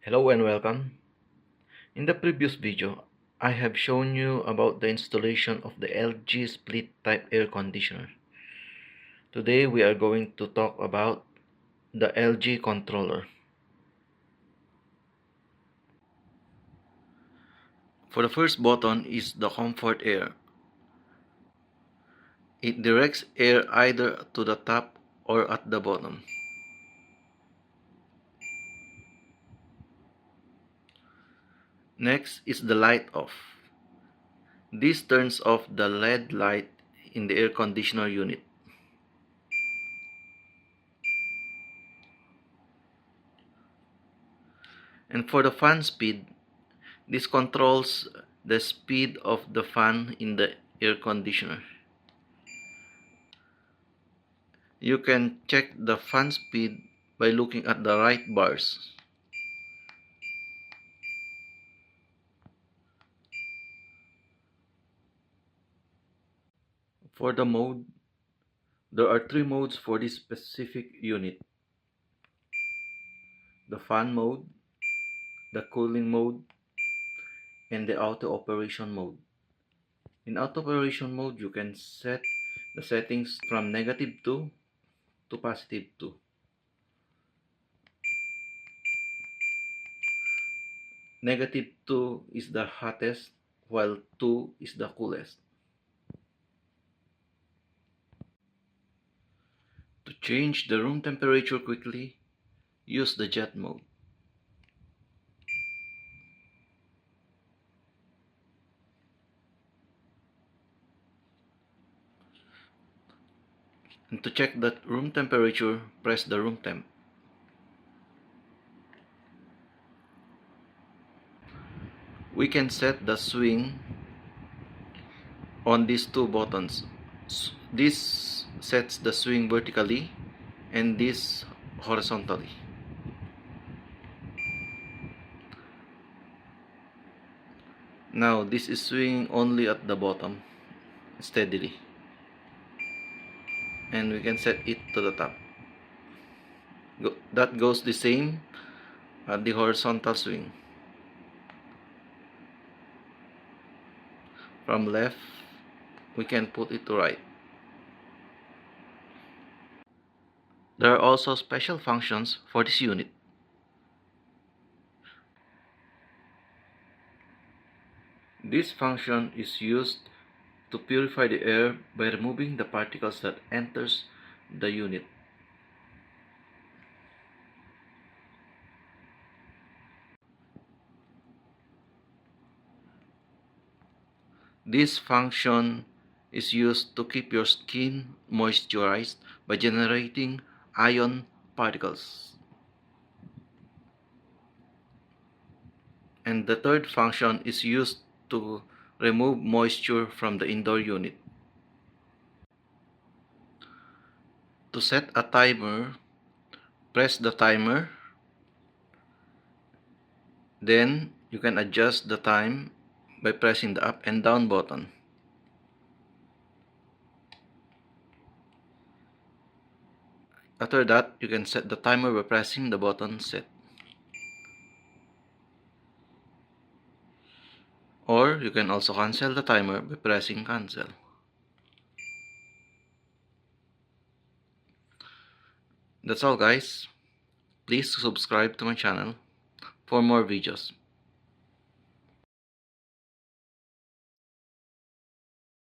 Hello and welcome. In the previous video, I have shown you about the installation of the LG split type air conditioner. Today we are going to talk about the LG controller. For the first button is the comfort air. It directs air either to the top or at the bottom. Next is the light off. This turns off the LED light in the air conditioner unit. And for the fan speed, this controls the speed of the fan in the air conditioner. You can check the fan speed by looking at the right bars. For the mode, there are three modes for this specific unit: the fan mode, the cooling mode, and the auto operation mode. In auto operation mode, you can set the settings from -2 to +2. -2 is the hottest, while 2 is the coolest. To change the room temperature quickly, use the jet mode. And to check the room temperature, press the room temp. We can set the swing on these two buttons. This sets the swing vertically and this horizontally. Now this is swinging only at the bottom steadily, and we can set it to the top. That goes the same at the horizontal swing. From left, we can put it to right. There are also special functions for this unit. This function is used to purify the air by removing the particles that enters the unit. This function is used to keep your skin moisturized by generating ion particles. And the third function is used to remove moisture from the indoor unit. To set a timer, press the timer. Then you can adjust the time by pressing the up and down button. After that, you can set the timer by pressing the button set. Or you can also cancel the timer by pressing cancel. That's all, guys. Please subscribe to my channel for more videos.